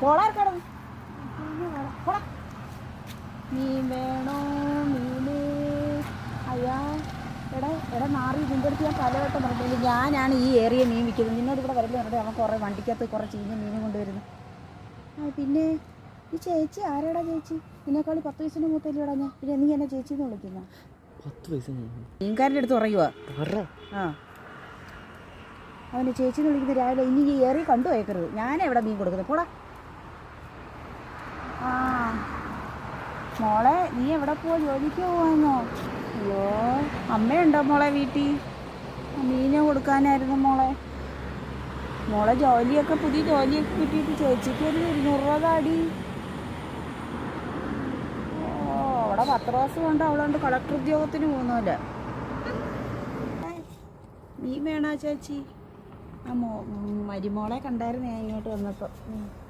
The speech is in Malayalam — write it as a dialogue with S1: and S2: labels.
S1: പോളാർക്കട മീൻ വേണോ മീന് അയ്യാ എടാ എടാ നാറി നിൻ്റെ അടുത്ത് ഞാൻ പലവട്ടം പറഞ്ഞില്ല ഞാനാണ് ഈ ഏറിയ മീൻ വിൽക്കുന്നത് നിന്നോട് ഇവിടെ വരല് പറഞ്ഞിട്ട് അവൻ കുറേ വണ്ടിക്കകത്ത് കുറേ ചീഞ്ഞ മീനും കൊണ്ടുവരുന്നു ആ പിന്നെ ഈ ചേച്ചി ആരാടാ ചേച്ചി നിന്നെക്കാളി 10 വയസ്സിന് മൂത്തല്ലോടാ ഞാൻ പിന്നെ നീ എന്നെ ചേച്ചി എന്ന് വിളിക്കുന്ന
S2: 10 വയസ്സ്
S1: മീൻകാരൻ്റെ അടുത്ത് പറയുക ആ അവന് ചേച്ചി എന്ന് വിളിക്കുന്നത് രാവിലെ ഇനി ഈ ഏറി കണ്ടു വയ്ക്കരുത് ഞാനെവിടെ മീൻ കൊടുക്കുന്നത് പോടാ ആ മോളെ നീ എവിടെ പോവാ ജോലിക്ക് പോവാന്നോ അയ്യോ അമ്മയുണ്ടോ മോളെ വീട്ടിൽ മീനെ കൊടുക്കാനായിരുന്നു മോളെ മോളെ ജോലിയൊക്കെ പുതിയ ജോലിയൊക്കെ കിട്ടിയിട്ട് ചേച്ചിക്ക് ഒരു 200 രൂപ താടി ഓ അവിടെ 10 ദിവസം കൊണ്ട് അവളുണ്ട് കളക്ടർ ഉദ്യോഗത്തിന് പോകുന്നല്ലേ മീൻ വേണോ ചേച്ചി ആ മരുമോളെ കണ്ടായിരുന്നു ഞാൻ ഇങ്ങോട്ട് വന്നപ്പോൾ